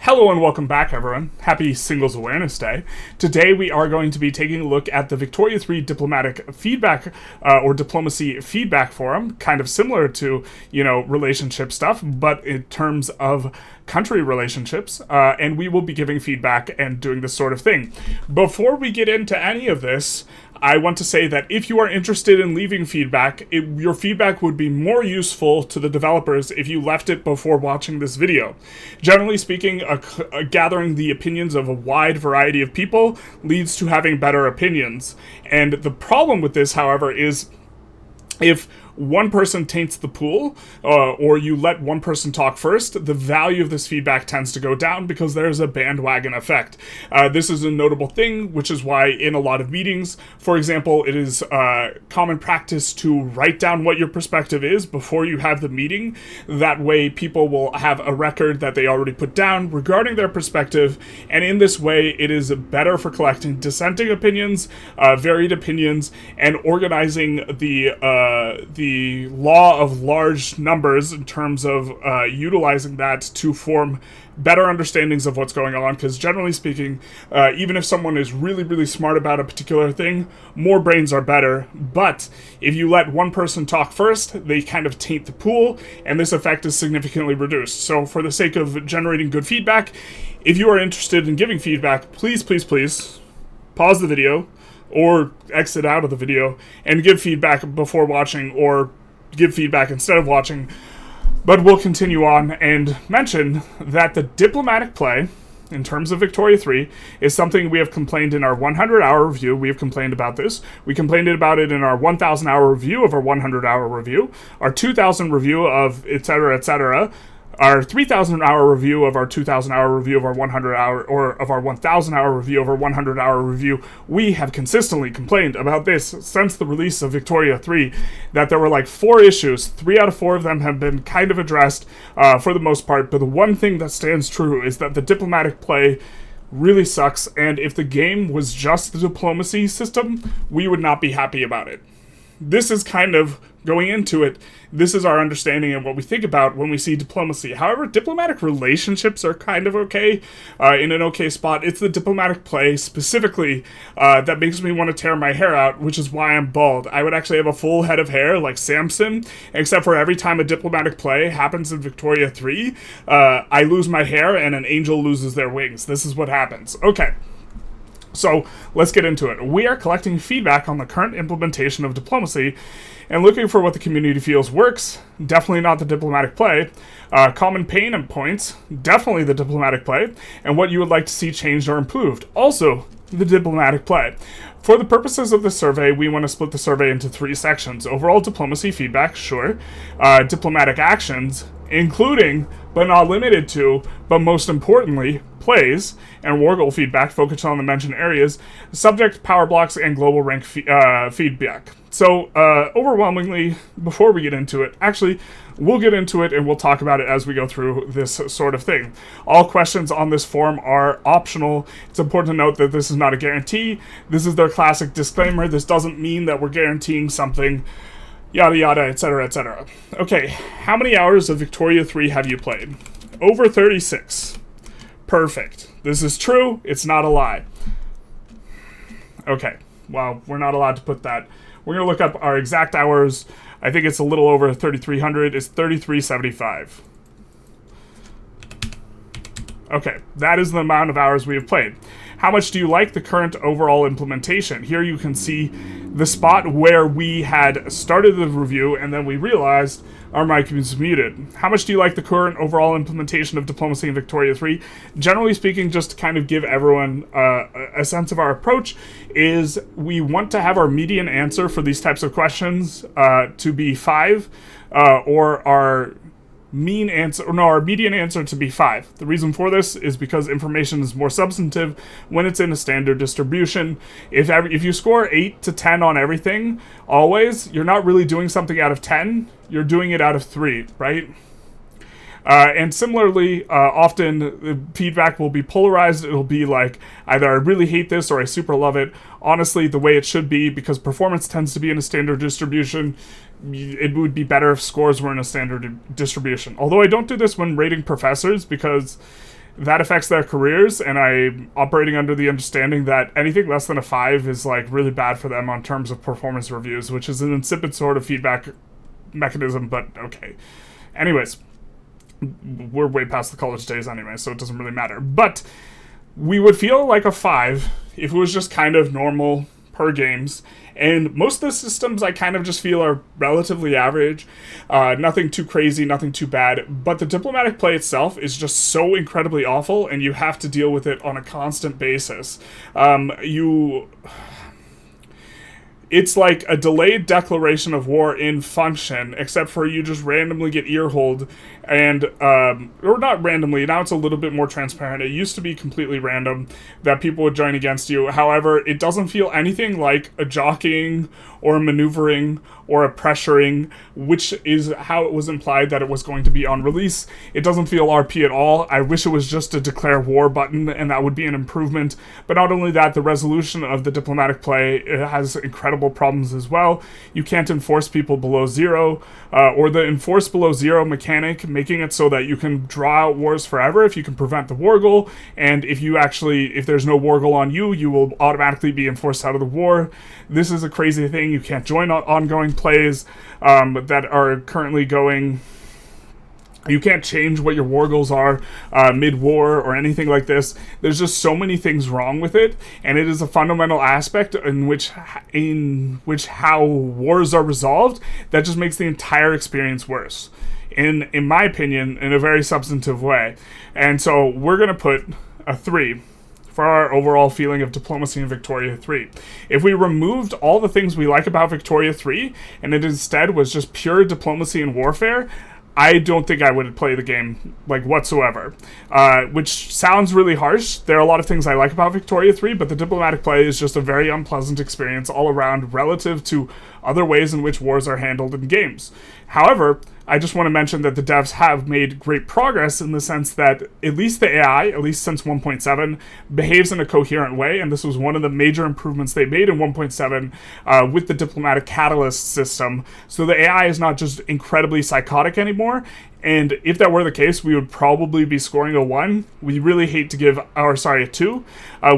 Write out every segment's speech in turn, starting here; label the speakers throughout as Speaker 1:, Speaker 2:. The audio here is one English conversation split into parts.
Speaker 1: Hello and welcome back, everyone. Happy Singles Awareness Day. Today we are going to be taking a look at the Victoria 3 diplomatic feedback or diplomacy feedback forum, kind of similar to, relationship stuff, but in terms of country relationships, and we will be giving feedback and doing this sort of thing. Before we get into any of this, I want to say that if you are interested in leaving feedback, your feedback would be more useful to the developers if you left it before watching this video. Generally speaking, gathering the opinions of a wide variety of people leads to having better opinions. And the problem with this, however, is if one person taints the pool, or you let one person talk first, the value of this feedback tends to go down because there's a bandwagon effect. This is a notable thing, which is why in a lot of meetings, for example, it is common practice to write down what your perspective is before you have the meeting. That way people will have a record that they already put down regarding their perspective, and in this way it is better for collecting dissenting opinions, varied opinions, and organizing the law of large numbers in terms of utilizing that to form better understandings of what's going on, because generally speaking, even if someone is really, really smart about a particular thing, more brains are better. But if you let one person talk first, they kind of taint the pool, and this effect is significantly reduced. So for the sake of generating good feedback, if you are interested in giving feedback, please pause the video, or exit out of the video, and give feedback before watching, or give feedback instead of watching. But we'll continue on and mention that the diplomatic play, in terms of Victoria 3, is something we have complained in our 100-hour review. We have complained about this. We complained about it in our 1,000-hour review of our 100-hour review, our 2,000 review of etc., etc., our 3,000-hour review of our 2,000-hour review of our 100-hour, or of our 1,000-hour review of our 100-hour review. We have consistently complained about this since the release of Victoria 3, that there were like 4 issues. 3 out of 4 of them have been kind of addressed for the most part, but the one thing that stands true is that the diplomatic play really sucks, and if the game was just the diplomacy system, we would not be happy about it. This is kind of going into it. This is our understanding of what we think about when we see diplomacy. However, diplomatic relationships are kind of okay, in an okay spot. It's the diplomatic play specifically that makes me want to tear my hair out, which is why I'm bald. I would actually have a full head of hair like Samson, except for every time a diplomatic play happens in Victoria 3, I lose my hair and an angel loses their wings. This is what happens. Okay. So, let's get into it. We are collecting feedback on the current implementation of diplomacy and looking for what the community feels works. Definitely not the diplomatic play. Common pain and points. Definitely the diplomatic play. And what you would like to see changed or improved. Also, the diplomatic play. For the purposes of the survey, we want to split the survey into 3 sections. Overall diplomacy feedback, sure. Diplomatic actions, including, but not limited to, but most importantly, plays, and war goal feedback focused on the mentioned areas, subject, power blocks, and global rank feedback. So, overwhelmingly, before we get into it, actually, we'll get into it and we'll talk about it as we go through this sort of thing. All questions on this form are optional. It's important to note that this is not a guarantee. This is their classic disclaimer. This doesn't mean that we're guaranteeing something, yada yada, etc., etc. Okay, how many hours of Victoria 3 have you played? Over 36. Perfect. This is true. It's not a lie. Okay. Well, we're not allowed to put that. We're going to look up our exact hours. I think it's a little over 3,300. It's 3,375. Okay. That is the amount of hours we have played. How much do you like the current overall implementation? Here you can see the spot where we had started the review and then we realized our mic was muted. How much do you like the current overall implementation of diplomacy in Victoria 3? Generally speaking, just to kind of give everyone a sense of our approach, is we want to have our median answer for these types of questions to be 5, or our median answer to be 5. The reason for this is because information is more substantive when it's in a standard distribution. If you score 8 to 10 on everything, always, you're not really doing something out of 10, you're doing it out of 3, right? And similarly, often the feedback will be polarized. It'll be like, either I really hate this or I super love it. Honestly, the way it should be, because performance tends to be in a standard distribution, it would be better if scores were in a standard distribution. Although I don't do this when rating professors, because that affects their careers, and I'm operating under the understanding that anything less than a 5 is like really bad for them on terms of performance reviews, which is an insipid sort of feedback mechanism, but okay. Anyways, we're way past the college days anyway, so it doesn't really matter. But we would feel like a 5 if it was just kind of normal per games. And most of the systems I kind of just feel are relatively average. Nothing too crazy, nothing too bad. But the diplomatic play itself is just so incredibly awful, and you have to deal with it on a constant basis. It's like a delayed declaration of war in function, except for you just randomly get earholed, and, or not randomly, now it's a little bit more transparent. It used to be completely random that people would join against you. However, it doesn't feel anything like a jockeying or a maneuvering or a pressuring, which is how it was implied that it was going to be on release. It doesn't feel RP at all. I wish it was just a declare war button, and that would be an improvement. But not only that, the resolution of the diplomatic play, it has incredible problems as well. You can't enforce people below 0, or the enforce below 0 mechanic, making it so that you can draw out wars forever if you can prevent the war goal, and if there's no war goal on you, you will automatically be enforced out of the war. This is a crazy thing. You can't join ongoing plays that are currently going. You can't change what your war goals are mid-war or anything like this. There's just so many things wrong with it, and it is a fundamental aspect in which how wars are resolved that just makes the entire experience worse, in my opinion, in a very substantive way. And so we're going to put a 3 for our overall feeling of diplomacy in Victoria 3. If we removed all the things we like about Victoria 3, and it instead was just pure diplomacy and warfare, I don't think I would play the game, like, whatsoever. Which sounds really harsh. There are a lot of things I like about Victoria 3, but the diplomatic play is just a very unpleasant experience all around relative to other ways in which wars are handled in games. However, I just want to mention that the devs have made great progress in the sense that at least the AI, at least since 1.7, behaves in a coherent way, and this was one of the major improvements they made in 1.7 with the diplomatic catalyst system. So the AI is not just incredibly psychotic anymore, and if that were the case, we would probably be scoring a 1. We really hate to give, a 2.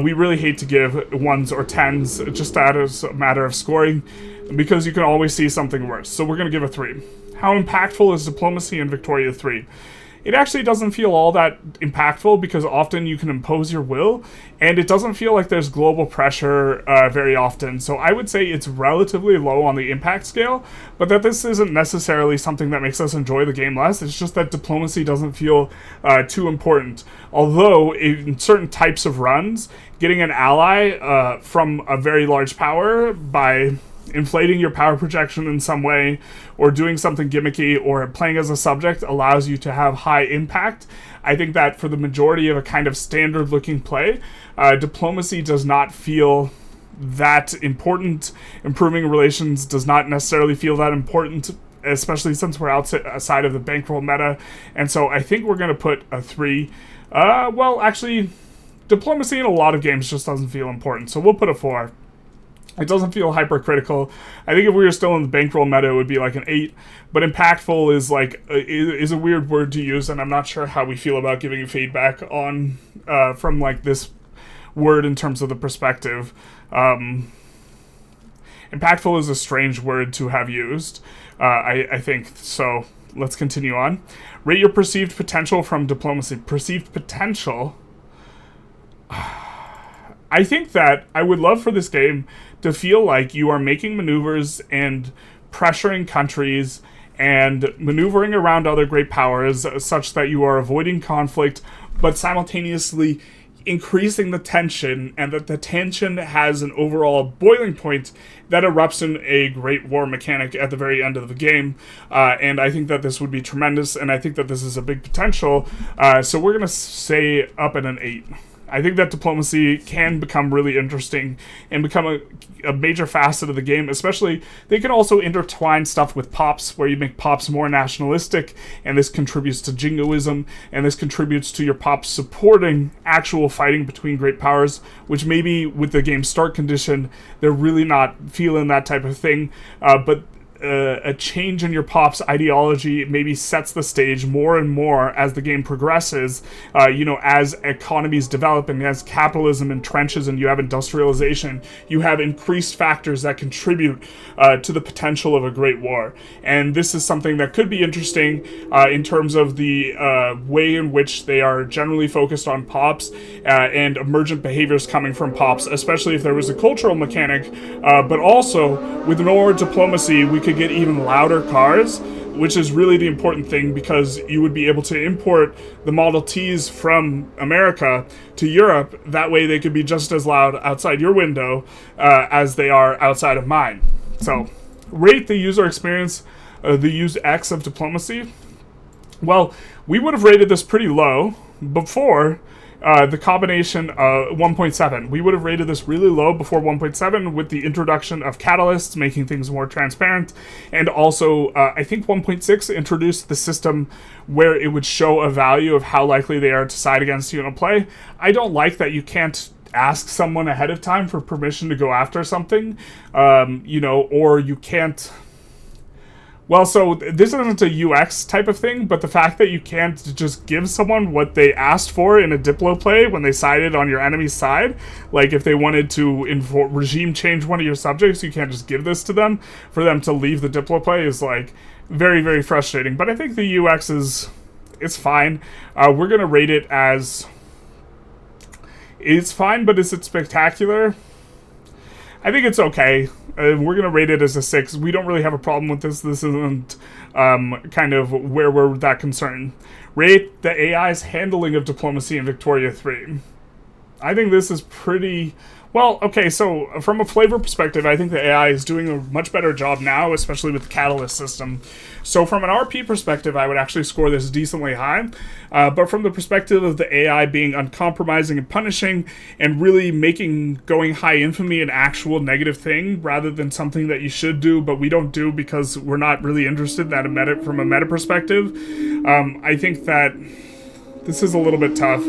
Speaker 1: We really hate to give 1s or 10s just as a matter of scoring, because you can always see something worse. So we're going to give a 3. How impactful is diplomacy in Victoria 3? It actually doesn't feel all that impactful, because often you can impose your will, and it doesn't feel like there's global pressure very often. So I would say it's relatively low on the impact scale, but that this isn't necessarily something that makes us enjoy the game less. It's just that diplomacy doesn't feel too important. Although in certain types of runs, getting an ally from a very large power by inflating your power projection in some way, or doing something gimmicky, or playing as a subject allows you to have high impact. I think that for the majority of a kind of standard looking play, diplomacy does not feel that important. Improving relations does not necessarily feel that important, especially since we're outside of the bankroll meta. And so I think we're going to put a 3. Well, actually, diplomacy in a lot of games just doesn't feel important, so we'll put a 4. It doesn't feel hypercritical. I think if we were still in the bankroll meta, it would be like an 8. But impactful is like is a weird word to use, and I'm not sure how we feel about giving feedback on from like this word in terms of the perspective. Impactful is a strange word to have used. I think so. Let's continue on. Rate your perceived potential from diplomacy. Perceived potential. I think that I would love for this game to feel like you are making maneuvers and pressuring countries and maneuvering around other great powers such that you are avoiding conflict, but simultaneously increasing the tension, and that the tension has an overall boiling point that erupts in a great war mechanic at the very end of the game. And I think that this would be tremendous, and I think that this is a big potential. So we're going to say up at an 8. I think that diplomacy can become really interesting and become a major facet of the game, especially they can also intertwine stuff with pops, where you make pops more nationalistic, and this contributes to jingoism, and this contributes to your pops supporting actual fighting between great powers, which maybe with the game's start condition, they're really not feeling that type of thing, but a change in your pop's ideology maybe sets the stage more and more as the game progresses, as economies develop and as capitalism entrenches and you have industrialization, you have increased factors that contribute to the potential of a great war. And this is something that could be interesting in terms of the way in which they are generally focused on pops and emergent behaviors coming from pops, especially if there was a cultural mechanic, but also with more diplomacy we could get even louder cars, which is really the important thing, because you would be able to import the Model Ts from America to Europe. That way they could be just as loud outside your window as they are outside of mine. So, rate the user experience, the use X of diplomacy. Well, we would have rated this pretty low before the combination 1.7. We would have rated this really low before 1.7 with the introduction of catalysts, making things more transparent, and also I think 1.6 introduced the system where it would show a value of how likely they are to side against you in a play. I don't like that you can't ask someone ahead of time for permission to go after something, or you can't. Well, so this isn't a UX type of thing, but the fact that you can't just give someone what they asked for in a Diplo play when they sided on your enemy's side, like if they wanted to regime change one of your subjects, you can't just give this to them for them to leave the Diplo play is like very, very frustrating. But I think the UX it's fine. We're going to rate it as, it's fine, but is it spectacular? I think it's okay. We're going to rate it as a 6. We don't really have a problem with this. This isn't kind of where we're that concerned. Rate the AI's handling of diplomacy in Victoria 3. I think this is pretty... Well, okay, so from a flavor perspective, I think the AI is doing a much better job now, especially with the Catalyst system. So from an RP perspective, I would actually score this decently high. But from the perspective of the AI being uncompromising and punishing, and really making going high infamy an actual negative thing, rather than something that you should do, but we don't do because we're not really interested in that from a meta perspective, I think that this is a little bit tough.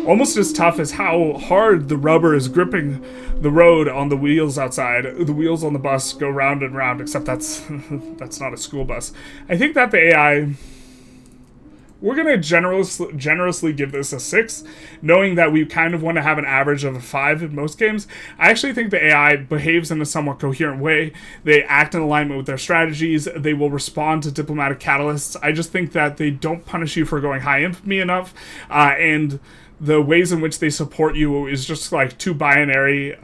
Speaker 1: Almost as tough as how hard the rubber is gripping the road on the wheels outside. The wheels on the bus go round and round, except that's not a school bus. I think that the AI... We're going to generously give this a 6, knowing that we kind of want to have an average of a 5 in most games. I actually think the AI behaves in a somewhat coherent way. They act in alignment with their strategies. They will respond to diplomatic catalysts. I just think that they don't punish you for going high infamy enough, and the ways in which they support you is just like too binary,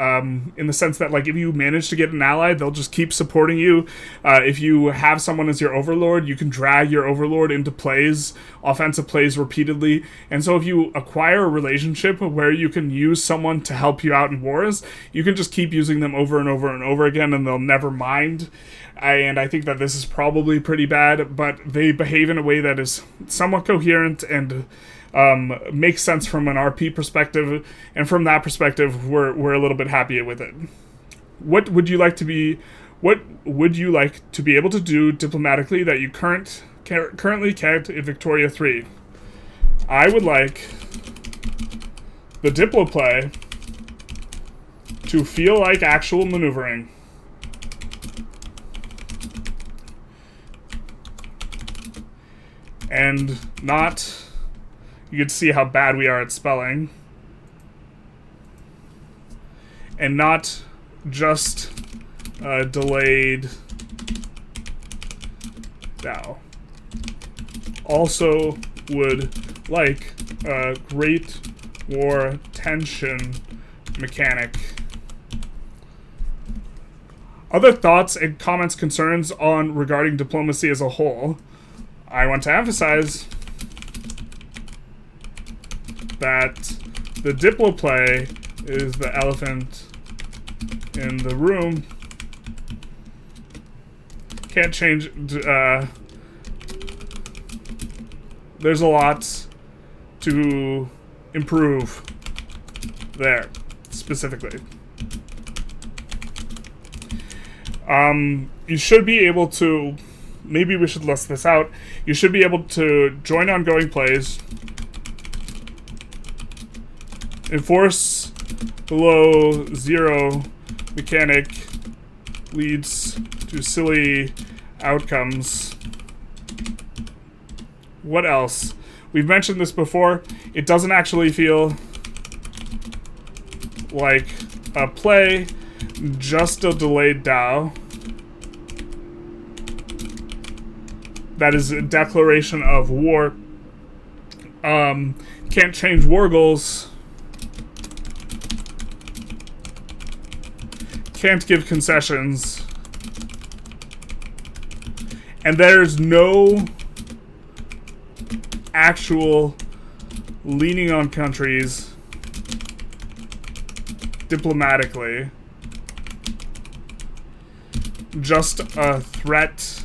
Speaker 1: in the sense that like if you manage to get an ally, they'll just keep supporting you. If you have someone as your overlord, you can drag your overlord into plays, offensive plays repeatedly. And so if you acquire a relationship where you can use someone to help you out in wars, you can just keep using them over and over and over again and they'll never mind. And I think that this is probably pretty bad, but they behave in a way that is somewhat coherent and makes sense from an RP perspective, and from that perspective, we're a little bit happier with it. What would you like to be able to do diplomatically that you currently can't in Victoria 3? I would like the Diplo play to feel like actual maneuvering. And not... You can see how bad we are at spelling. And not just delayed now. Also would like a great war tension mechanic. Other thoughts and comments, concerns on regarding diplomacy as a whole. I want to emphasize that the Diplo play is the elephant in the room. Can't change. There's a lot to improve there, specifically. You should be able to, maybe we should list this out, you should be able to join ongoing plays, enforce below 0 mechanic leads to silly outcomes. What else? We've mentioned this before. It doesn't actually feel like a play, just a delayed Dow. That is a declaration of war. Can't change war goals. Can't give concessions. And there's no actual leaning on countries diplomatically. Just a threat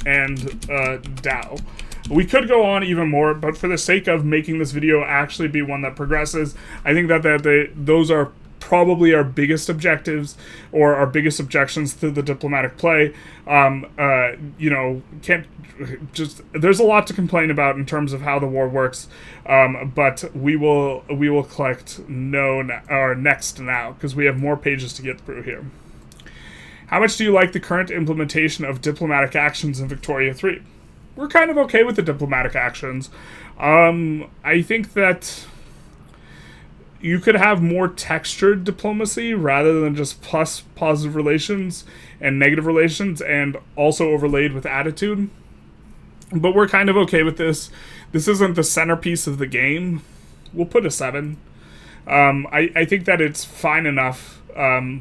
Speaker 1: and a Dow. We could go on even more, but for the sake of making this video actually be one that progresses, I think that those are probably our biggest objectives, or our biggest objections to the diplomatic play. You know, there's a lot to complain about in terms of how the war works, but we will collect next now, because we have more pages to get through here. How much do you like the current implementation of diplomatic actions in Victoria 3? We're kind of okay with the diplomatic actions. I think that you could have more textured diplomacy rather than just plus positive relations and negative relations, and also overlaid with attitude. But we're kind of okay with this. This isn't the centerpiece of the game. We'll put a 7. I think that it's fine enough. I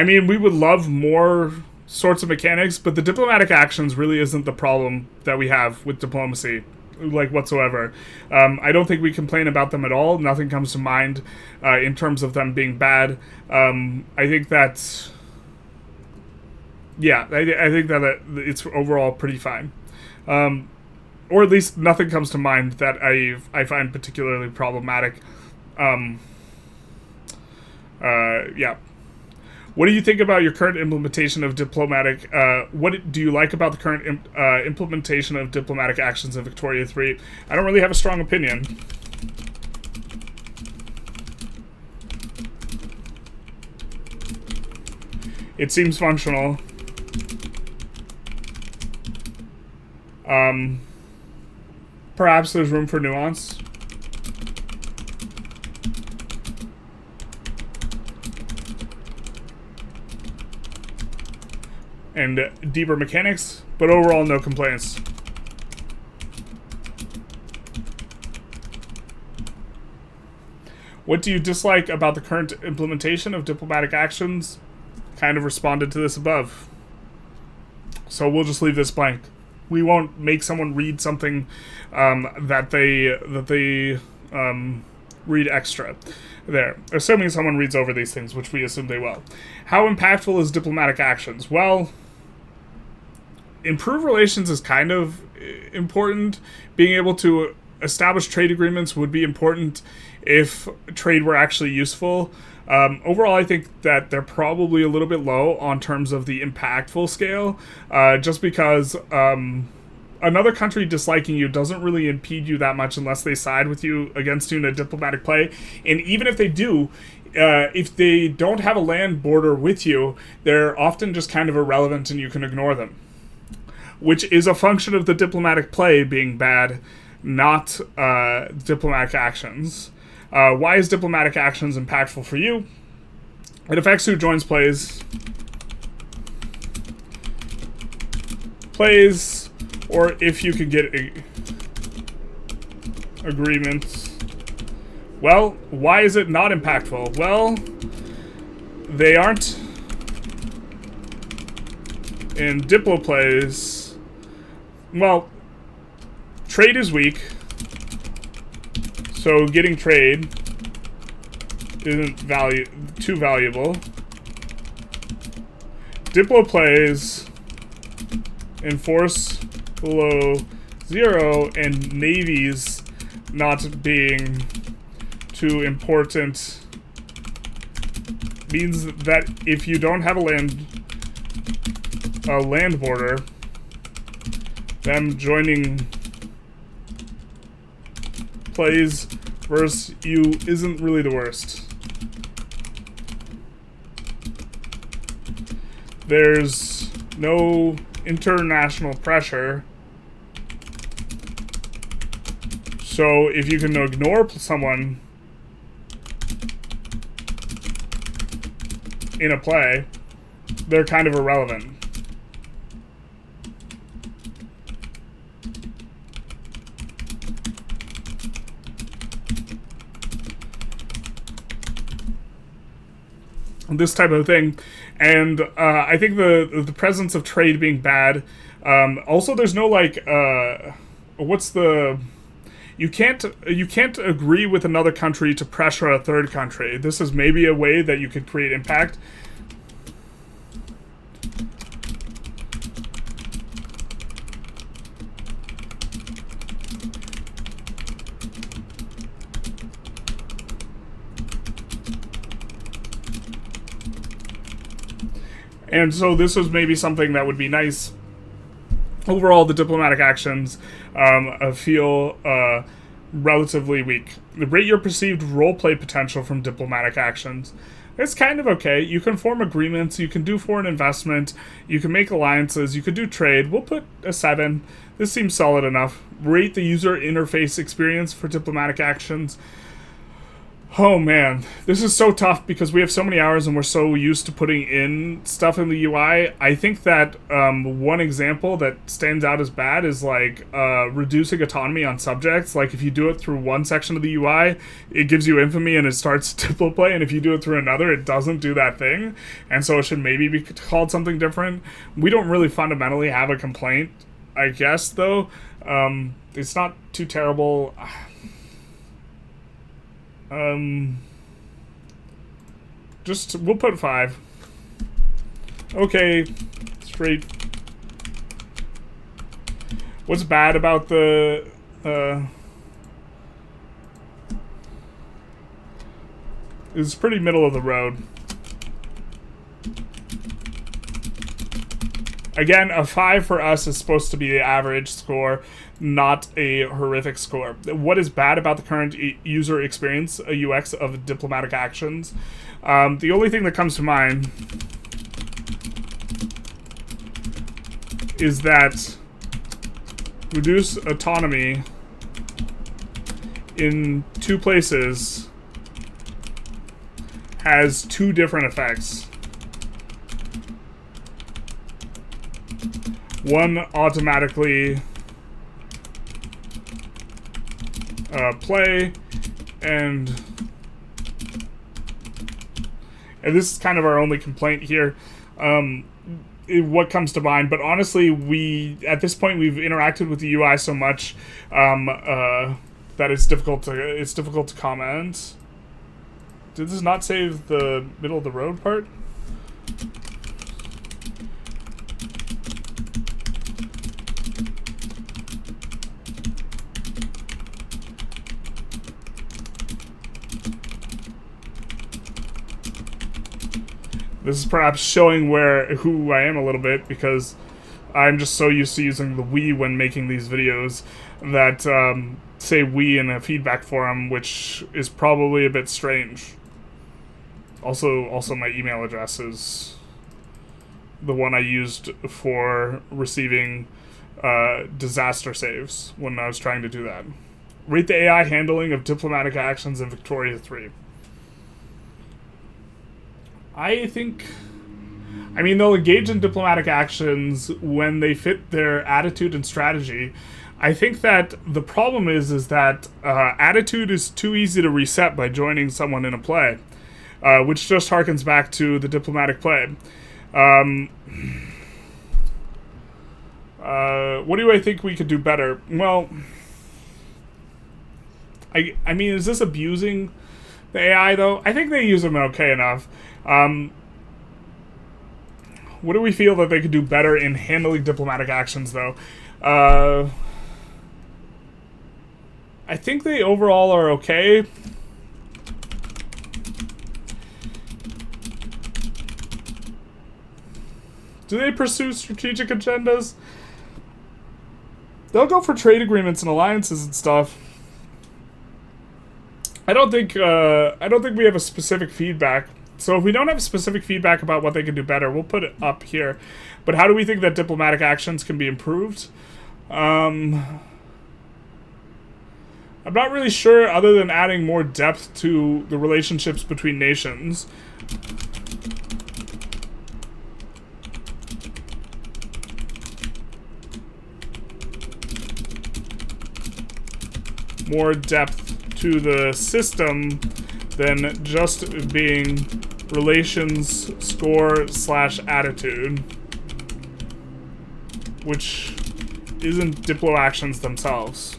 Speaker 1: mean, we would love more sorts of mechanics, but the diplomatic actions really isn't the problem that we have with diplomacy, like, whatsoever. I don't think we complain about them at all. Nothing comes to mind in terms of them being bad. I think that, yeah, I think that it's overall pretty fine. Or at least nothing comes to mind that I find particularly problematic. Yeah. What do you think about your current implementation of diplomatic... what do you like about the current implementation of diplomatic actions in Victoria 3? I don't really have a strong opinion. It seems functional. Perhaps there's room for nuance. And deeper mechanics, but overall no complaints. What do you dislike about the current implementation of diplomatic actions? Kind of responded to this above. So we'll just leave this blank. We won't make someone read something that they read extra there, assuming someone reads over these things, which we assume they will. How impactful is diplomatic actions? Well, improve relations is kind of important. Being able to establish trade agreements would be important if trade were actually useful. Overall, I think that they're probably a little bit low on terms of the impactful scale, just because another country disliking you doesn't really impede you that much unless they side with you against you in a diplomatic play. And even if they do, if they don't have a land border with you, they're often just kind of irrelevant and you can ignore them, which is a function of the diplomatic play being bad, not diplomatic actions. Why is diplomatic actions impactful for you? It affects who joins plays, or if you can get agreements. Well, why is it not impactful? Well, they aren't in Diplo plays. Well, trade is weak, so getting trade isn't too valuable. Diplo plays enforce below 0, and navies not being too important means that if you don't have a land border, them joining plays versus you isn't really the worst. there's no international pressure. So if you can ignore someone in a play, they're kind of irrelevant. This type of thing. And I think the presence of trade being bad. Also, there's no like what's the you can't agree with another country to pressure a third country. This is maybe a way that you could create impact. And so this was maybe something that would be nice. Overall, the diplomatic actions feel relatively weak. Rate your perceived roleplay potential from diplomatic actions. It's kind of okay. You can form agreements, you can do foreign investment, you can make alliances, you can do trade. We'll put a 7. This seems solid enough. Rate the user interface experience for diplomatic actions. Oh man, this is so tough because we have so many hours and we're so used to putting in stuff in the UI. I think that one example that stands out as bad is like reducing autonomy on subjects. Like if you do it through one section of the UI, it gives you infamy and it starts Diplo play, and if you do it through another, it doesn't do that thing. And so it should maybe be called something different. We don't really fundamentally have a complaint, I guess, though. It's not too terrible. We'll put 5. Okay, straight. What's bad about the, it's pretty middle of the road. Again, a 5 for us is supposed to be the average score, not a horrific score. What is bad about the current user experience, UX of diplomatic actions? The only thing that comes to mind is that reduce autonomy in 2 places has 2 different effects. One automatically play, and this is kind of our only complaint here. What comes to mind, but honestly, at this point we've interacted with the UI so much that it's difficult to comment. Did this not save the middle of the road part? This is perhaps showing who I am a little bit, because I'm just so used to using the we when making these videos that say we in a feedback forum, which is probably a bit strange. Also my email address is the one I used for receiving disaster saves when I was trying to do that. Rate the AI handling of diplomatic actions in Victoria 3. I mean, they'll engage in diplomatic actions when they fit their attitude and strategy. I think that the problem is that attitude is too easy to reset by joining someone in a play, which just harkens back to the diplomatic play. What do I think we could do better? Well, I mean, is this abusing the AI, though? I think they use them okay enough. What do we feel that they could do better in handling diplomatic actions, though? I think they overall are okay. Do they pursue strategic agendas? They'll go for trade agreements and alliances and stuff. I don't think we have a specific feedback So if we don't have specific feedback about what they can do better, we'll put it up here. But how do we think that diplomatic actions can be improved? I'm not really sure, other than adding more depth to the relationships between nations. More depth to the system than just being relations score / attitude, which isn't Diplo actions themselves.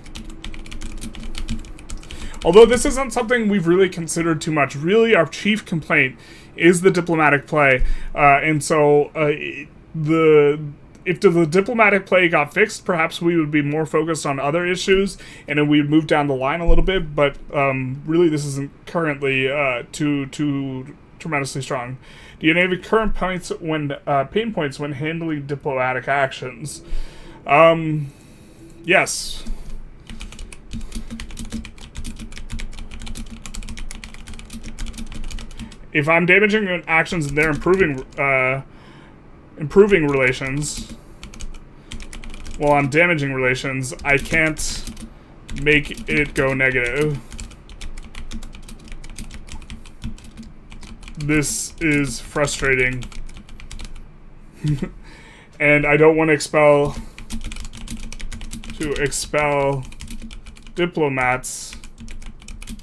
Speaker 1: Although this isn't something we've really considered too much. Really, our chief complaint is the diplomatic play, and so if the diplomatic play got fixed, perhaps we would be more focused on other issues, and then we'd move down the line a little bit, but really this isn't currently too tremendously strong. Do you have any current points when pain points when handling diplomatic actions? Yes. If I'm damaging actions and they're improving relations, while I'm damaging relations, I can't make it go negative. This is frustrating. And I don't want to expel diplomats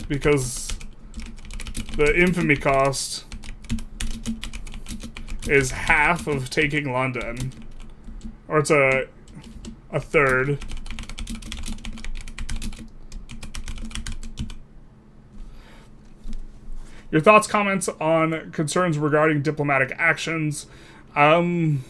Speaker 1: because the infamy cost is half of taking London. Or it's a third. Your thoughts, comments on concerns regarding diplomatic actions. Don't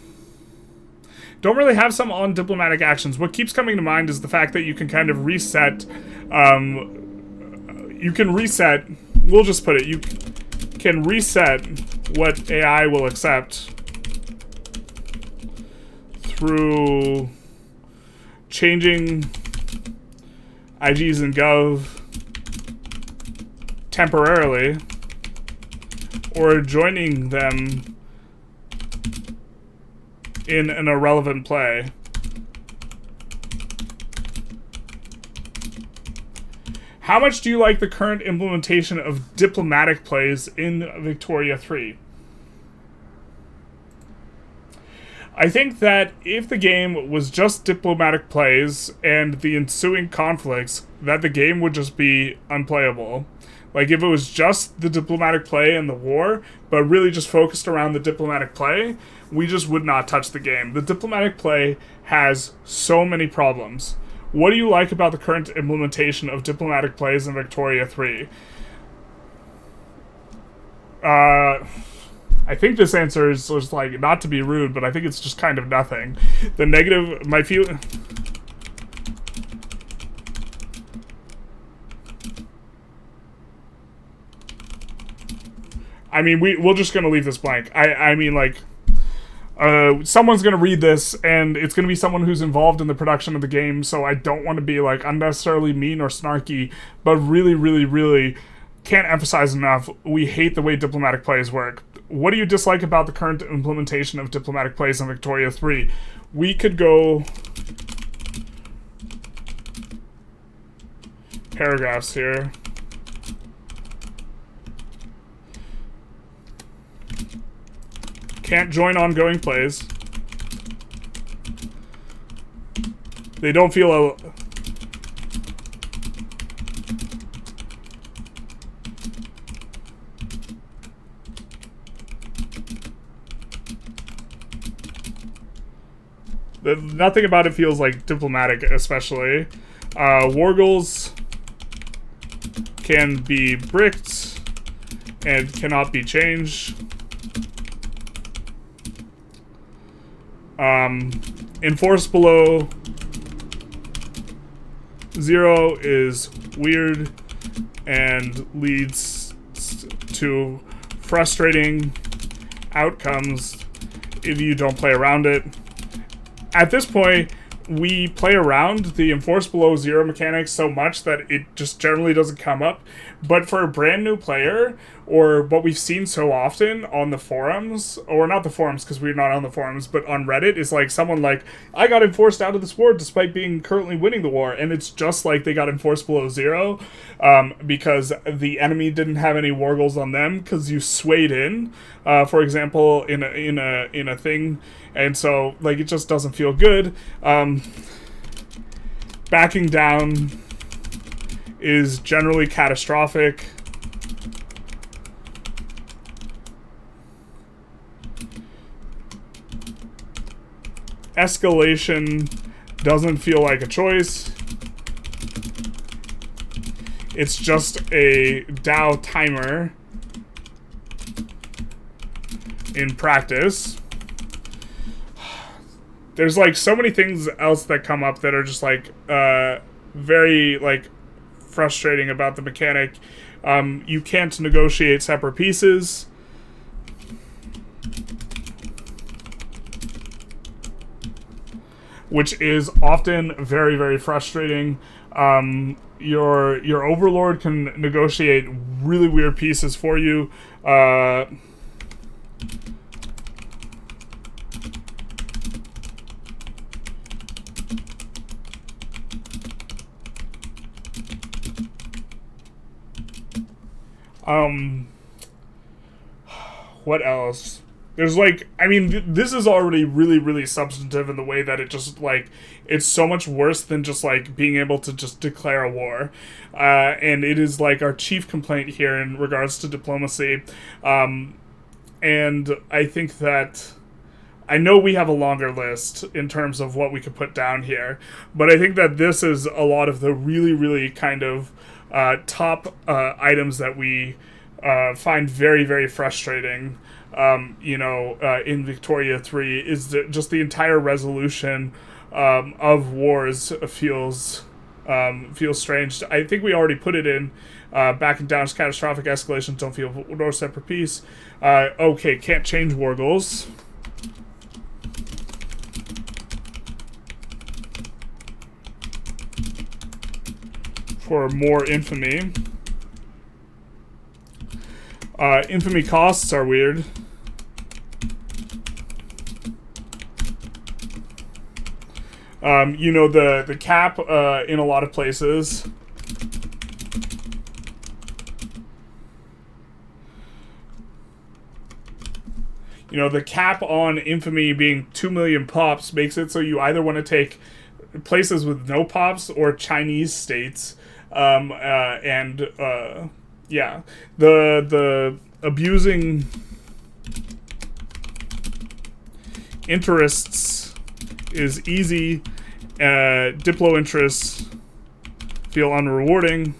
Speaker 1: really have some on diplomatic actions. What keeps coming to mind is the fact that you can kind of reset. You can reset. We'll just put it. You can reset what AI will accept through changing IGs and Gov temporarily, or joining them in an irrelevant play. How much do you like the current implementation of diplomatic plays in Victoria 3? I think that if the game was just diplomatic plays and the ensuing conflicts, that the game would just be unplayable. Like, if it was just the diplomatic play and the war, but really just focused around the diplomatic play, we just would not touch the game. The diplomatic play has so many problems. What do you like about the current implementation of diplomatic plays in Victoria 3? I think this answer is just like, not to be rude, but I think it's just kind of nothing. The negative, my feel... I mean, we're just gonna leave this blank. I mean, like, someone's gonna read this, and it's gonna be someone who's involved in the production of the game, so I don't want to be, like, unnecessarily mean or snarky, but really, really, really can't emphasize enough, we hate the way diplomatic plays work. What do you dislike about the current implementation of diplomatic plays in Victoria 3? We could go paragraphs here. Can't join ongoing plays. They don't feel nothing about it feels like diplomatic, especially. War goals can be bricked and cannot be changed. Enforce below 0 is weird and leads to frustrating outcomes if you don't play around it. At this point, we play around the enforce below zero mechanics so much that it just generally doesn't come up. But for a brand new player, or what we've seen so often on the forums, or not the forums because we're not on the forums, but on Reddit, is like someone like, I got enforced out of this war despite being currently winning the war, and it's just like they got enforced below zero because the enemy didn't have any war goals on them because you swayed in, for example, in a thing. And so, like, it just doesn't feel good. Backing down is generally catastrophic. Escalation doesn't feel like a choice. It's just a Dow timer in practice. There's, like, so many things else that come up that are just, like, very, like, frustrating about the mechanic. You can't negotiate separate pieces. Which is often very, very frustrating. Your overlord can negotiate really weird pieces for you. What else? There's, like, I mean, this is already really, really substantive in the way that it just, like, it's so much worse than just, like, being able to just declare a war. And it is, like, our chief complaint here in regards to diplomacy. And I think that, I know we have a longer list in terms of what we could put down here, but I think that this is a lot of the really, really kind of top items that we find very, very frustrating. In Victoria 3 is just the entire resolution of wars feels strange. I think we already put it in. Backing down is catastrophic. Escalations don't feel nor separate peace. Okay, can't change war goals. For more infamy. Infamy costs are weird. The cap in a lot of places. The cap on infamy being 2 million pops makes it so you either want to take places with no pops or Chinese states. The abusing interests is easy. Diplo interests feel unrewarding.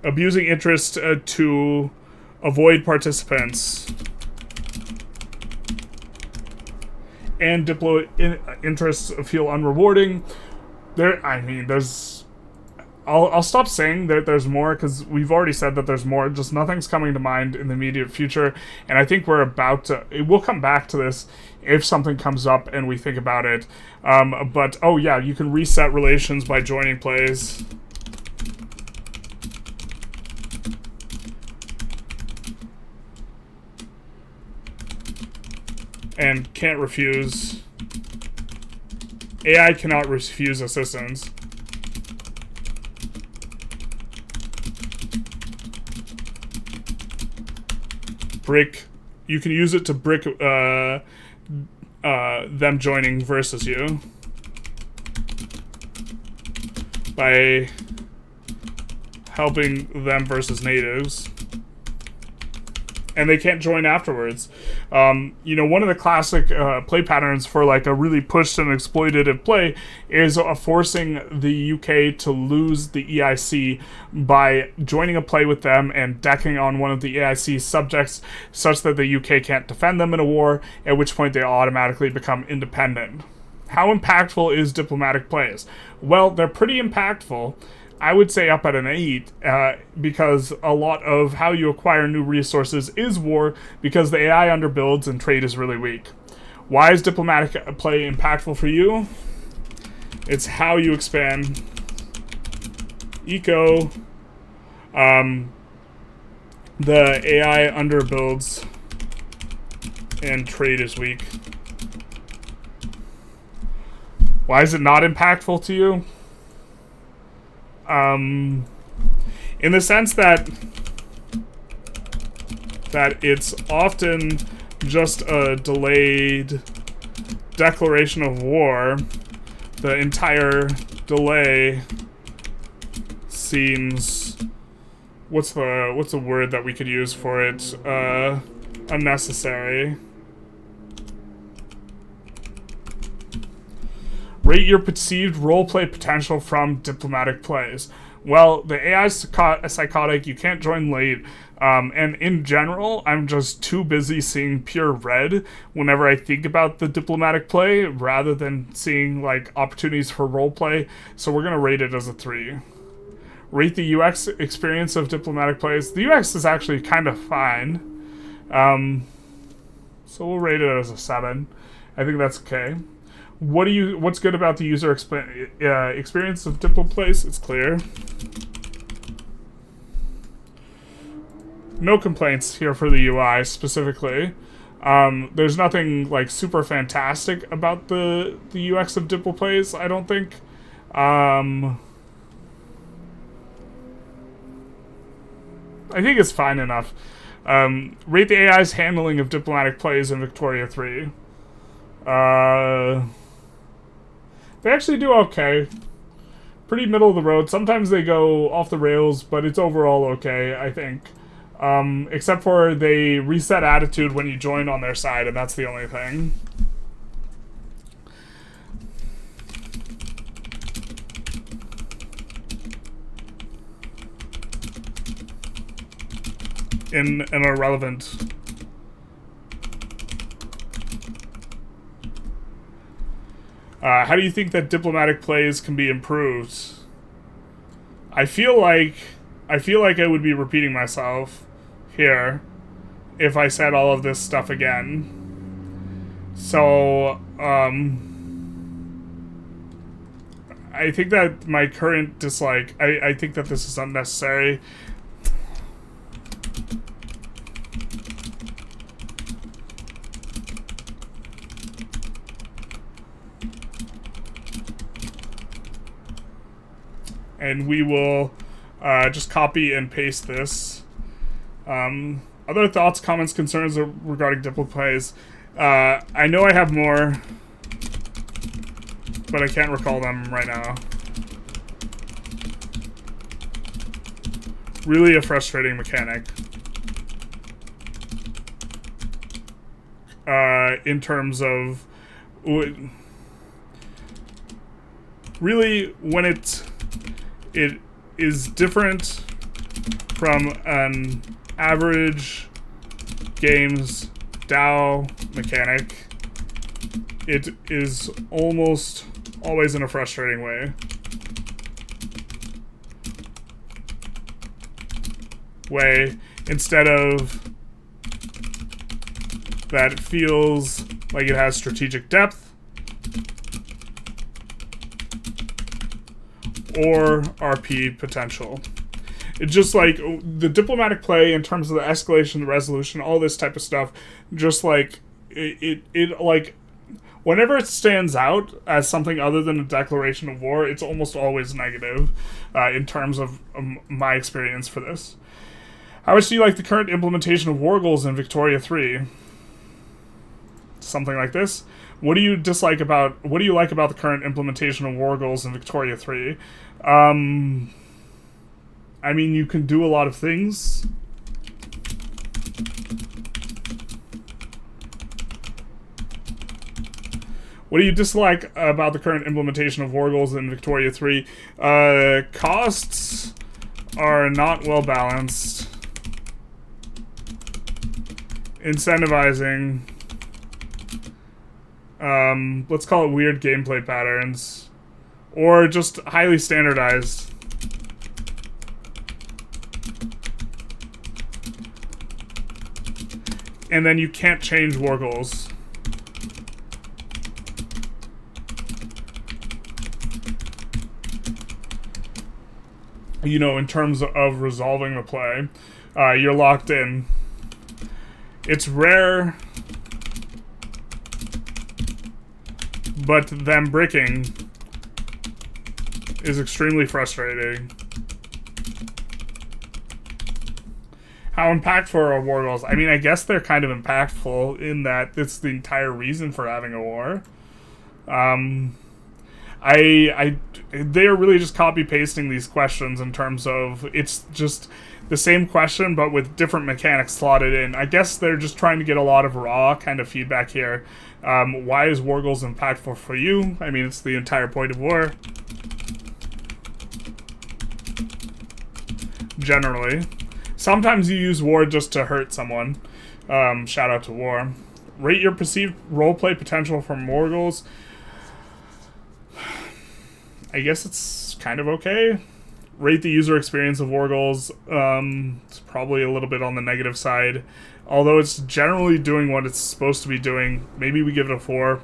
Speaker 1: Abusing interest to avoid participants. And Diplo interests feel unrewarding. I'll stop saying that there's more, because we've already said that there's more. Just nothing's coming to mind in the immediate future, and I think we'll come back to this if something comes up and we think about it. You can reset relations by joining plays. And can't refuse. AI cannot refuse assistance. Brick. You can use it to brick them joining versus you. By helping them versus natives. And they can't join afterwards. One of the classic play patterns for like a really pushed and exploitative play is forcing the UK to lose the EIC by joining a play with them and decking on one of the EIC's subjects such that the UK can't defend them in a war, at which point they automatically become independent. How impactful is diplomatic plays? Well, they're pretty impactful. I would say up at an 8, because a lot of how you acquire new resources is war, because the AI underbuilds and trade is really weak. Why is diplomatic play impactful for you? It's how you expand eco. The AI underbuilds and trade is weak. Why is it not impactful to you? In the sense that it's often just a delayed declaration of war. The entire delay seems, what's the word that we could use for it? Unnecessary. Rate your perceived roleplay potential from diplomatic plays. Well, the AI is psychotic, you can't join late, and in general, I'm just too busy seeing pure red whenever I think about the diplomatic play, rather than seeing, like, opportunities for roleplay, so we're gonna rate it as a 3. Rate the UX experience of diplomatic plays. The UX is actually kind of fine, so we'll rate it as a 7. I think that's okay. What's good about the user experience of Diplo plays? It's clear. No complaints here for the UI specifically. There's nothing like super fantastic about the UX of Diplo plays, I don't think. I think it's fine enough. Rate the AI's handling of diplomatic plays in Victoria 3. They actually do okay. Pretty middle of the road. Sometimes they go off the rails, but it's overall okay, I think. Except for they reset attitude when you join on their side, and that's the only thing. In an irrelevant... how do you think that diplomatic plays can be improved? I feel like I would be repeating myself here if I said all of this stuff again. So, I think that my current dislike, I think that this is unnecessary. And we will just copy and paste this. Other thoughts, comments, concerns regarding Diplo plays. I know I have more, but I can't recall them right now. Really a frustrating mechanic. In terms of... Really, when it is different from an average games DAO mechanic. It is almost always in a frustrating way. Instead of that, it feels like it has strategic depth or RP potential. It's just like the diplomatic play in terms of the escalation, the resolution, all this type of stuff, just like it like whenever it stands out as something other than a declaration of war, it's almost always negative in terms of my experience for this. How much do you like the current implementation of war goals in Victoria 3? Something like this. What do you like about the current implementation of war goals in Victoria 3? I mean, you can do a lot of things. What do you dislike about the current implementation of war goals in Victoria 3? Costs are not well balanced. Incentivizing. Let's call it weird gameplay patterns. Or just highly standardized. And then you can't change war goals. You know, in terms of resolving the play, you're locked in. It's rare, but them bricking is extremely frustrating. How impactful are war goals? I mean, I guess they're kind of impactful in that it's the entire reason for having a war. They're really just copy pasting these questions in terms of it's just the same question but with different mechanics slotted in. I guess they're just trying to get a lot of raw kind of feedback here. Why is war goals impactful for you? I mean, it's the entire point of war. Generally. Sometimes you use war just to hurt someone. Shout out to war. Rate your perceived roleplay potential from war goals. I guess it's kind of okay. Rate the user experience of war goals. It's probably a little bit on the negative side. Although it's generally doing what it's supposed to be doing. Maybe we give it a 4.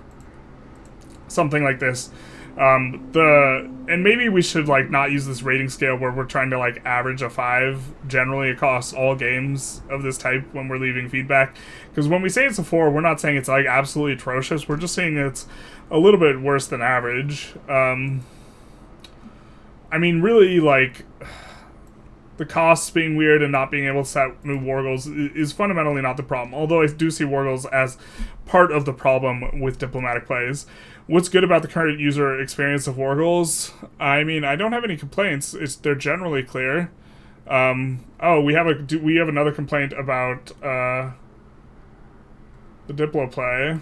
Speaker 1: Something like this. And maybe we should like not use this rating scale where we're trying to like average a 5 generally across all games of this type when we're leaving feedback. Because when we say it's a 4, we're not saying it's like absolutely atrocious. We're just saying it's a little bit worse than average. I mean, really, like, the costs being weird and not being able to set new war goals is fundamentally not the problem. Although I do see war goals as part of the problem with diplomatic plays. What's good about the current user experience of war goals? I mean, I don't have any complaints. They're generally clear. Oh, we have another complaint about the Diplo play.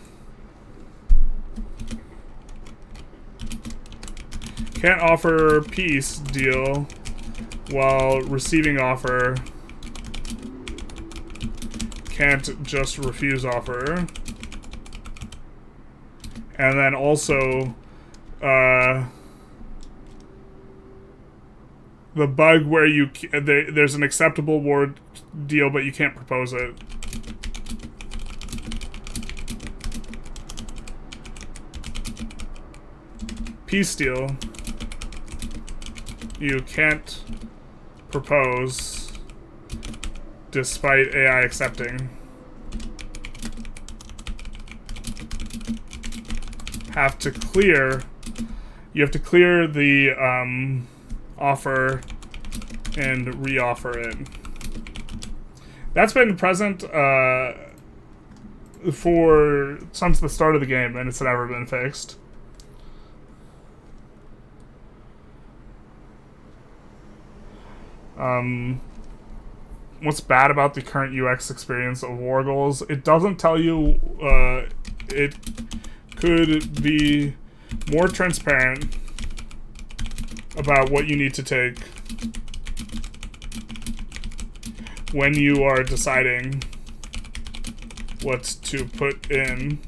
Speaker 1: Can't offer peace deal while receiving offer. Can't just refuse offer. And then also, the bug where there's an acceptable war deal, but you can't propose it. Peace deal. You can't propose despite AI accepting. You have to clear the offer and re-offer it. That's been present since the start of the game, and it's never been fixed. What's bad about the current UX experience of war goals? It doesn't tell you, it could be more transparent about what you need to take when you are deciding what to put in,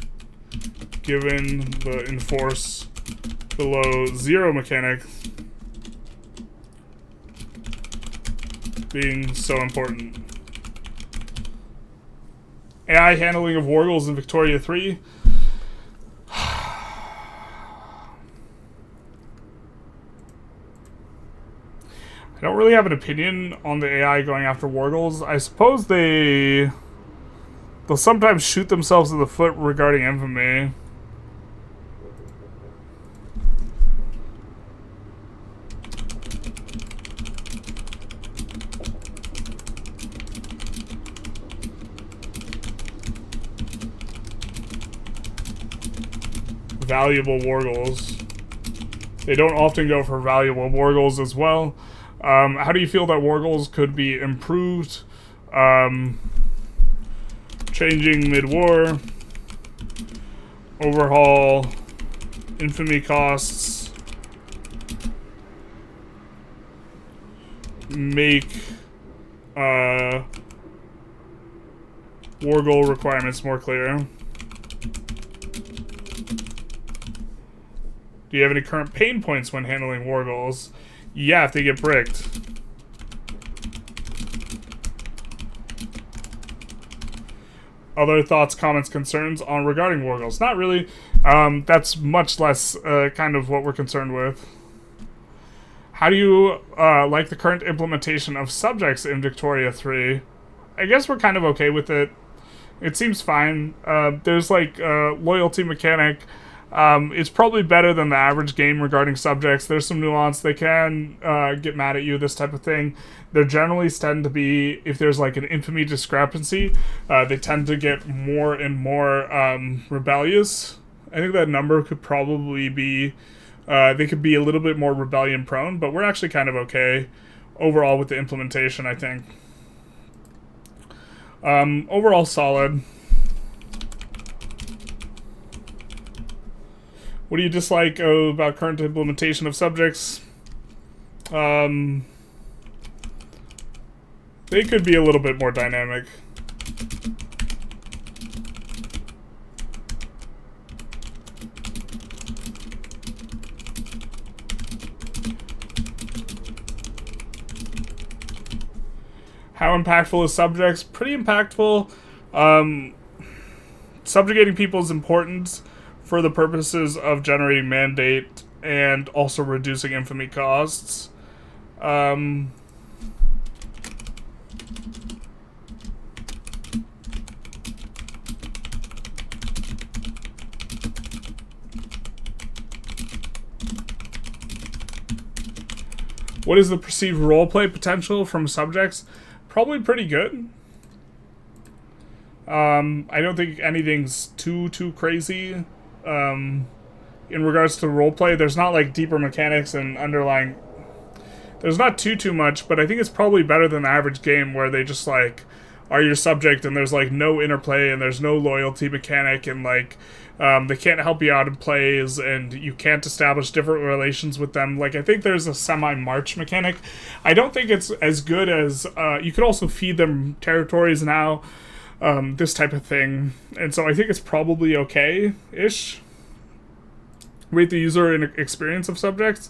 Speaker 1: given the enforce below 0 mechanic being so important. AI handling of war goals in Victoria 3. I don't really have an opinion on the AI going after war goals. I suppose they'll sometimes shoot themselves in the foot regarding infamy. Valuable war goals. They don't often go for valuable war goals as well. How do you feel that war goals could be improved? Changing mid-war. Overhaul. Infamy costs. Make war goal requirements more clear. Do you have any current pain points when handling war goals? Yeah, if they get bricked. Other thoughts, comments, concerns on regarding war goals? Not really. That's much less kind of what we're concerned with. How do you like the current implementation of subjects in Victoria 3? I guess we're kind of okay with it. It seems fine. There's like a loyalty mechanic. It's probably better than the average game regarding subjects. There's some nuance. They can get mad at you, this type of thing. They generally tend to be, if there's like an infamy discrepancy, they tend to get more and more rebellious. I think that number could probably be, they could be a little bit more rebellion prone, but we're actually kind of okay overall with the implementation, I think. Overall solid. What do you dislike about current implementation of subjects? They could be a little bit more dynamic. How impactful is subjects? Pretty impactful. Subjugating people is important for the purposes of generating mandate and also reducing infamy costs. What is the perceived roleplay potential from subjects? Probably pretty good. I don't think anything's too crazy. In regards to roleplay, there's not like deeper mechanics and underlying. There's not too much, but I think it's probably better than the average game where they just like are your subject and there's like no interplay and there's no loyalty mechanic and like they can't help you out in plays and you can't establish different relations with them. Like I think there's a semi-march mechanic. I don't think it's as good as you could also feed them territories now. This type of thing, and so I think it's probably okay-ish. Rate the user experience of subjects.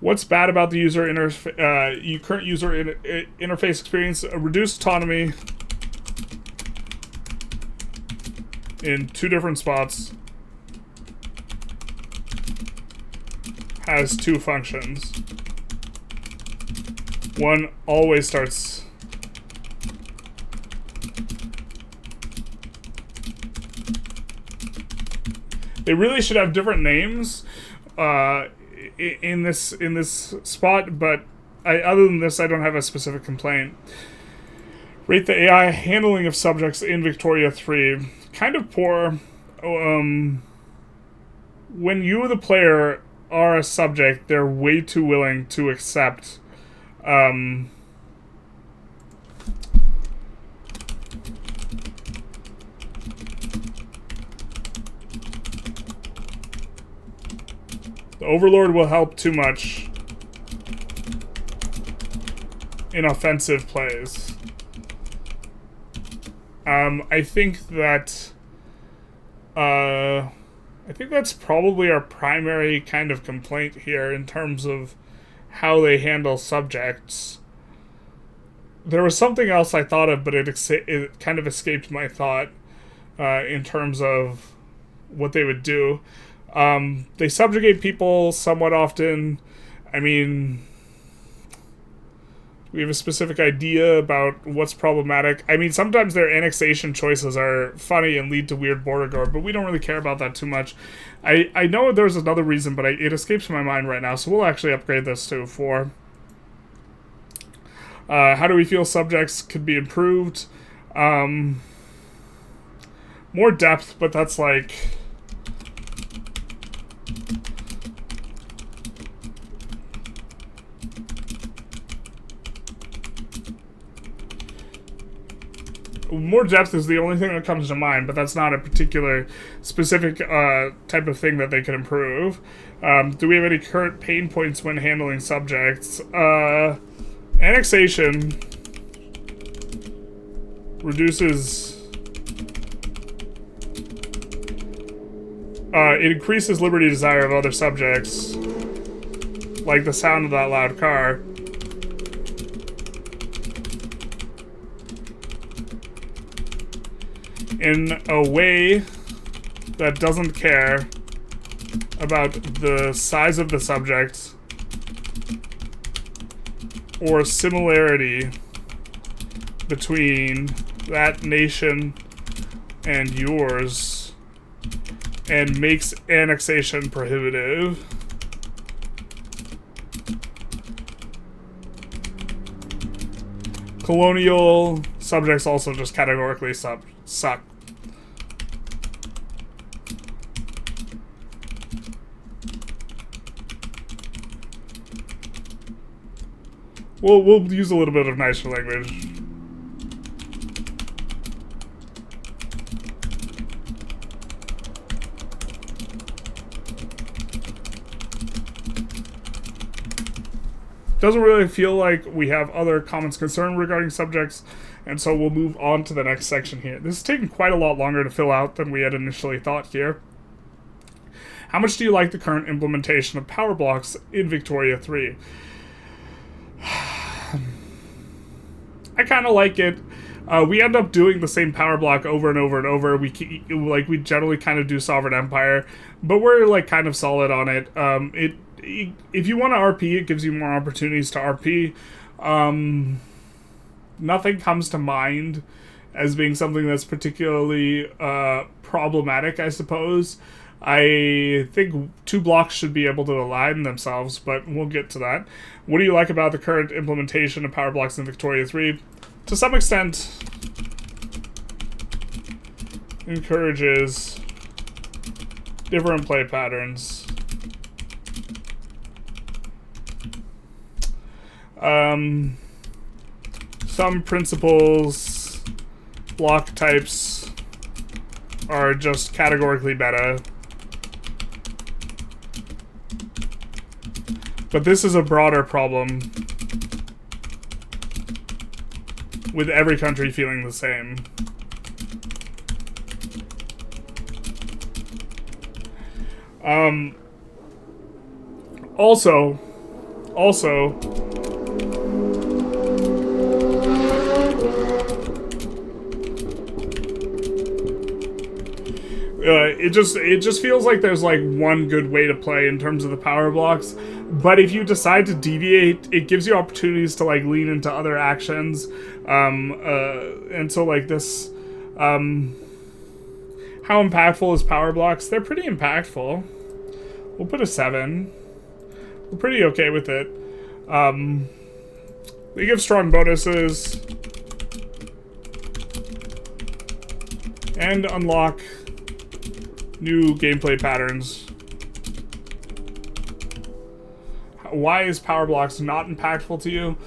Speaker 1: What's bad about the user current user interface experience? Reduced autonomy in 2 different spots. Has 2 functions. One always starts. They really should have different names in this spot, but other than this, I don't have a specific complaint. Rate the AI handling of subjects in Victoria 3. Kind of poor. When you, the player, are a subject, they're way too willing to accept the Overlord will help too much in offensive plays. I think that's probably our primary kind of complaint here in terms of how they handle subjects. There was something else I thought of, but it kind of escaped my thought in terms of what they would do. They subjugate people somewhat often. I mean, we have a specific idea about what's problematic. I mean, sometimes their annexation choices are funny and lead to weird border guard, but we don't really care about that too much. I know there's another reason, but it escapes my mind right now, so we'll actually upgrade this to 4. How do we feel subjects could be improved? More depth, but that's like... More depth is the only thing that comes to mind, but that's not a particular specific type of thing that they could improve. Do we have any current pain points when handling subjects? Annexation reduces... it increases liberty desire of other subjects, like the sound of that loud car. in a way that doesn't care about the size of the subject or similarity between that nation and yours, and makes annexation prohibitive. Colonial subjects also just categorically suck. We'll use a little bit of nicer language. Doesn't really feel like we have other comments concern regarding subjects, and so we'll move on to the next section here. This is taking quite a lot longer to fill out than we had initially thought here. How much do you like the current implementation of power blocks in Victoria 3? I kind of like it. We end up doing the same power block over and over and over. We generally kind of do Sovereign Empire, but we're like kind of solid on it. If you want to RP, it gives you more opportunities to RP. Nothing comes to mind as being something that's particularly problematic, I suppose. I think 2 blocks should be able to align themselves, but we'll get to that. What do you like about the current implementation of power blocks in Victoria 3? To some extent, encourages different play patterns. Some principles, block types are just categorically better. But this is a broader problem, with every country feeling the same. Also, it just feels like there's like one good way to play in terms of the power blocks, but if you decide to deviate, it gives you opportunities to like lean into other actions, and so like this, how impactful is power blocks? They're pretty impactful. We'll put a 7. We're pretty okay with it. They give strong bonuses and unlock new gameplay patterns. Why is power blocks not impactful to you?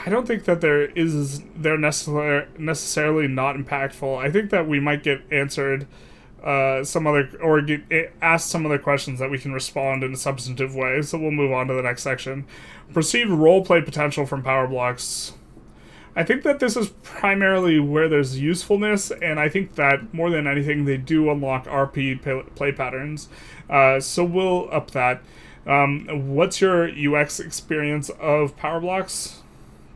Speaker 1: I don't think that they're necessarily not impactful. I think that we might get answered get asked some other questions that we can respond in a substantive way. So we'll move on to the next section. Perceived roleplay potential from power blocks. I think that this is primarily where there's usefulness, and I think that more than anything, they do unlock RP play patterns. So we'll up that. What's your UX experience of power blocks?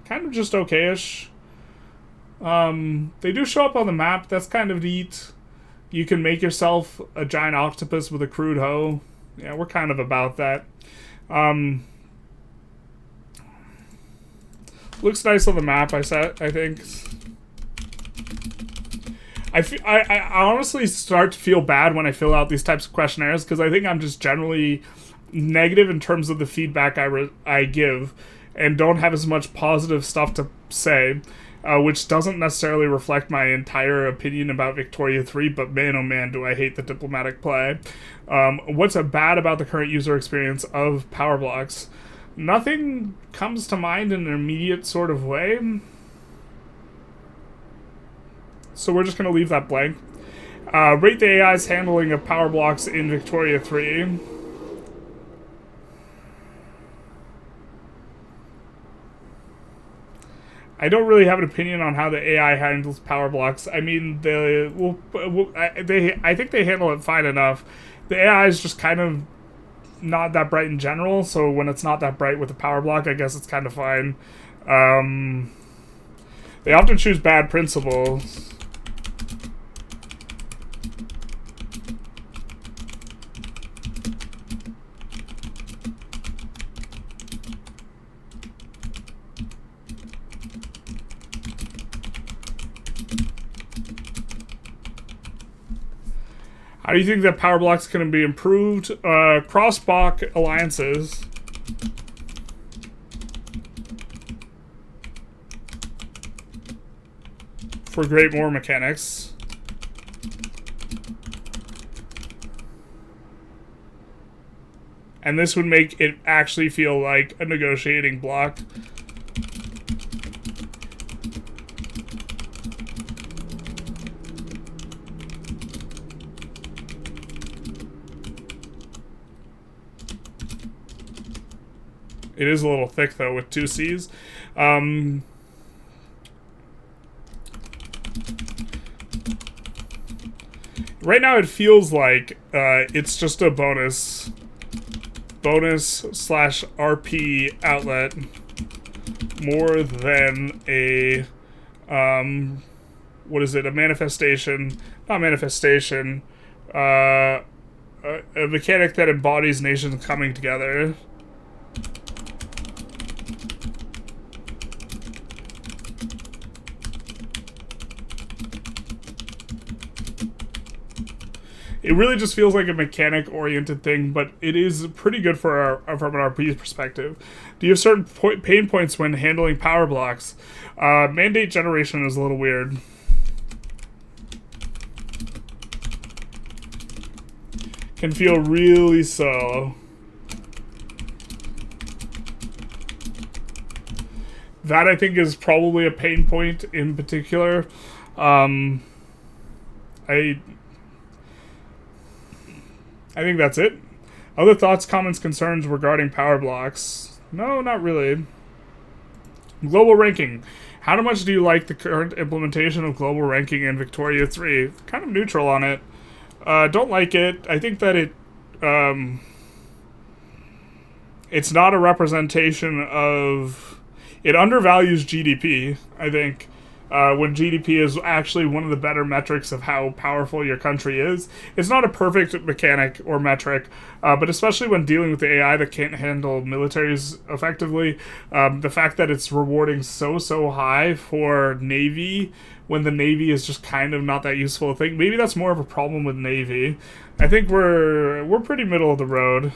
Speaker 1: Kind of just okay-ish. They do show up on the map. That's kind of neat. You can make yourself a giant octopus with a crude hoe. Yeah, we're kind of about that. Looks nice on the map, I think. I honestly start to feel bad when I fill out these types of questionnaires, because I think I'm just generally negative in terms of the feedback I give, and don't have as much positive stuff to say, which doesn't necessarily reflect my entire opinion about Victoria 3, but man, oh man, do I hate the diplomatic play. What's bad about the current user experience of power blocks? Nothing comes to mind in an immediate sort of way. So we're just going to leave that blank. Rate the AI's handling of power blocks in Victoria 3. I don't really have an opinion on how the AI handles power blocks. I mean, I think they handle it fine enough. The AI is just kind of not that bright in general, so when it's not that bright with the power block, I guess it's kind of fine. They often choose bad principles. How do you think that power blocks can be improved? Cross-block alliances. For great war mechanics. And this would make it actually feel like a negotiating block. It is a little thick, though, with 2 C's. Right now, it feels like it's just a bonus slash RP outlet more than a what is it? A manifestation? Not manifestation. A mechanic that embodies nations coming together. It really just feels like a mechanic-oriented thing, but it is pretty good for from an RP perspective. Do you have certain pain points when handling power blocks? Mandate generation is a little weird. Can feel really slow. That, I think, is probably a pain point in particular. I think that's it. Other thoughts, comments, concerns regarding power blocks? No, not really. Global ranking. How much do you like the current implementation of global ranking in Victoria 3? Kind of neutral on it. Don't like it. I think that it's not a representation of... It undervalues GDP, I think. When GDP is actually one of the better metrics of how powerful your country is. It's not a perfect mechanic or metric, but especially when dealing with the AI that can't handle militaries effectively, the fact that it's rewarding so high for Navy when the Navy is just kind of not that useful a thing. Maybe that's more of a problem with Navy. I think we're pretty middle of the road.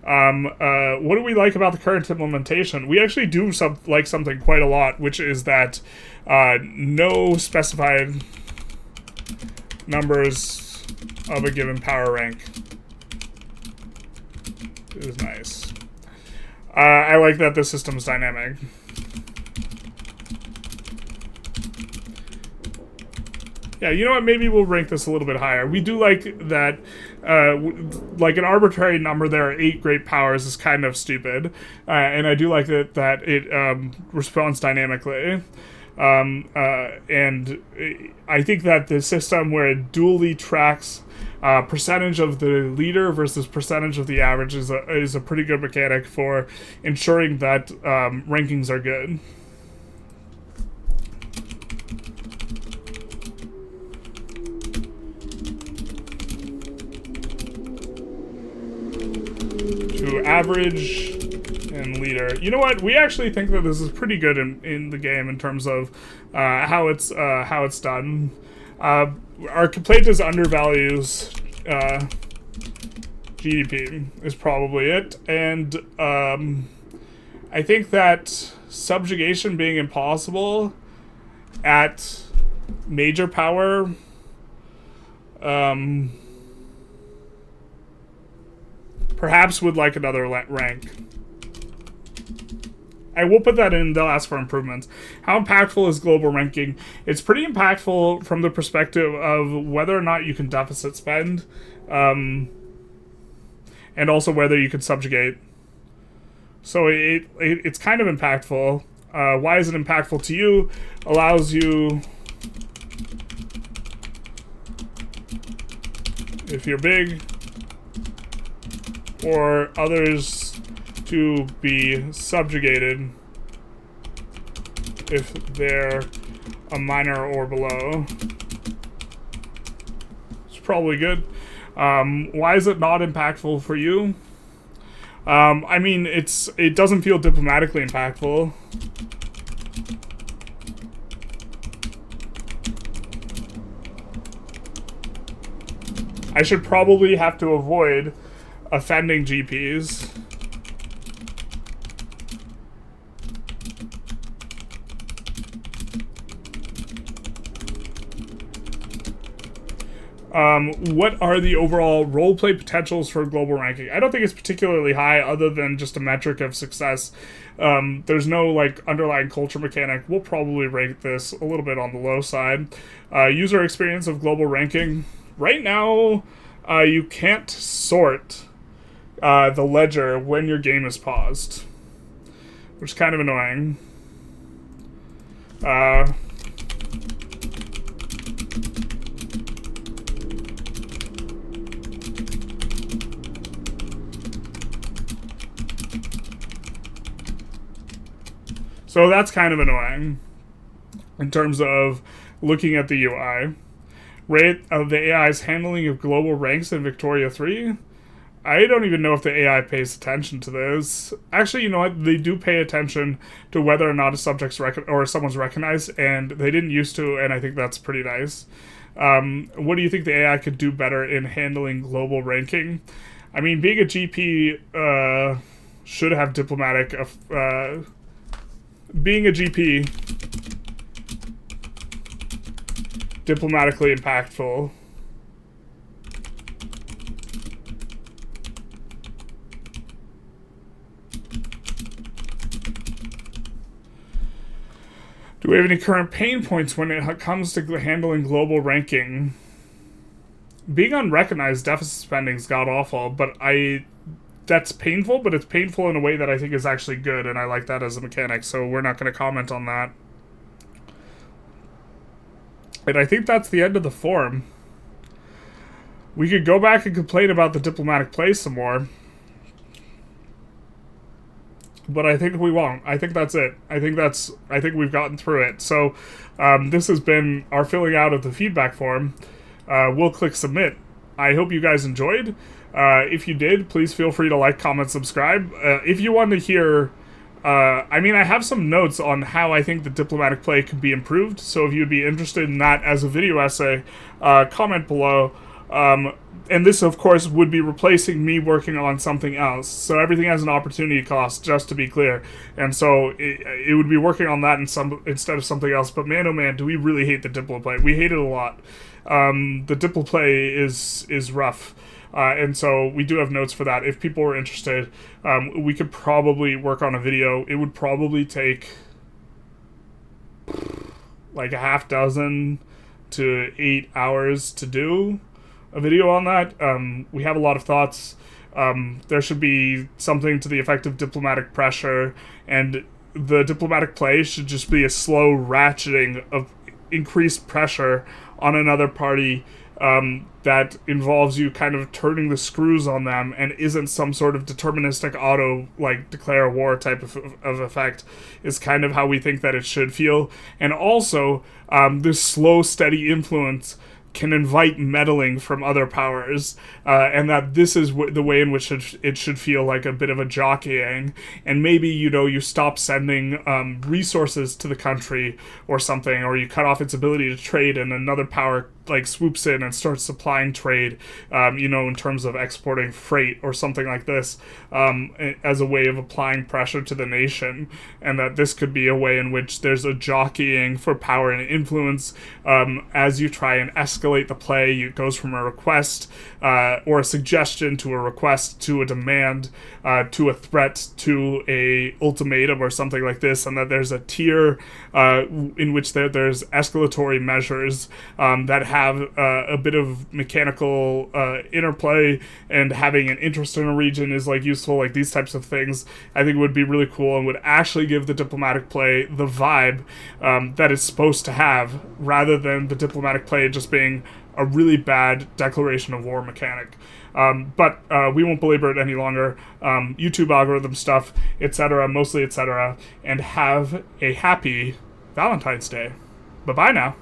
Speaker 1: What do we like about the current implementation? We actually do like something quite a lot, which is that no specified numbers of a given power rank is nice. I like that the system's dynamic. Yeah, you know what? Maybe we'll rank this a little bit higher. We do like that, like an arbitrary number there are 8 great powers is kind of stupid. And I do like that it responds dynamically. And I think that the system where it dually tracks percentage of the leader versus percentage of the average is a pretty good mechanic for ensuring that rankings are good. To average and leader. You know what? We actually think that this is pretty good in the game in terms of how it's done. Our complaint is undervalues GDP is probably it, and I think that subjugation being impossible at major power. Perhaps would like another rank. I will put that in, they'll ask for improvements. How impactful is global ranking? It's pretty impactful from the perspective of whether or not you can deficit spend, and also whether you can subjugate. So it's kind of impactful. Why is it impactful to you? Allows you, if you're big, or others to be subjugated if they're a minor or below. It's probably good. Why is it not impactful for you? I mean, it doesn't feel diplomatically impactful. I should probably have to avoid offending GPs. What are the overall roleplay potentials for global ranking? I don't think it's particularly high, other than just a metric of success. There's no like underlying culture mechanic. We'll probably rate this a little bit on the low side. User experience of global ranking. Right now, you can't sort the ledger when your game is paused, which is kind of annoying. So that's kind of annoying in terms of looking at the UI. Rate of the AI's handling of global ranks in Victoria 3. I don't even know if the AI pays attention to this. Actually, you know what? They do pay attention to whether or not a subject's or someone's recognized, and they didn't used to, and I think that's pretty nice. What do you think the AI could do better in handling global ranking? I mean, being a GP should have diplomatic... being a GP, diplomatically impactful. Do we have any current pain points when it comes to handling global ranking? Being unrecognized deficit spending is god-awful, but that's painful, but it's painful in a way that I think is actually good, and I like that as a mechanic, so we're not going to comment on that. And I think that's the end of the forum. We could go back and complain about the diplomatic play some more, but I think we won't. I think that's it. I think we've gotten through it. So this has been our filling out of the feedback form. We'll click submit. I hope you guys enjoyed. If you did, please feel free to like, comment, subscribe. If you want to hear... I mean, I have some notes on how I think the diplomatic play could be improved, so if you'd be interested in that as a video essay, comment below. And this, of course, would be replacing me working on something else. So everything has an opportunity cost, just to be clear. And so it would be working on that instead of something else. But man, oh man, do we really hate the Diplo play. We hate it a lot. The Diplo play is rough. And so we do have notes for that. If people were interested, we could probably work on a video. It would probably take like a half dozen to 8 hours to do a video on that. We have a lot of thoughts. There should be something to the effect of diplomatic pressure, and the diplomatic play should just be a slow ratcheting of increased pressure on another party that involves you kind of turning the screws on them and isn't some sort of deterministic auto, like, declare war type of effect, is kind of how we think that it should feel. And also, this slow, steady influence can invite meddling from other powers, and that this is the way in which it should feel like a bit of a jockeying, and maybe, you know, you stop sending resources to the country or something, or you cut off its ability to trade, and another power like swoops in and starts supplying trade, you know, in terms of exporting freight or something like this, as a way of applying pressure to the nation, and that this could be a way in which there's a jockeying for power and influence as you try and escalate the play. It goes from a request or a suggestion to a request to a demand to a threat to a ultimatum or something like this, and that there's a tier in which there's escalatory measures that have a bit of mechanical interplay, and having an interest in a region is like useful. Like these types of things I think would be really cool and would actually give the diplomatic play the vibe that it's supposed to have, rather than the diplomatic play just being a really bad declaration of war mechanic. But we won't belabor it any longer. YouTube algorithm stuff, etc., mostly etc., and have a happy Valentine's Day. Bye-bye now.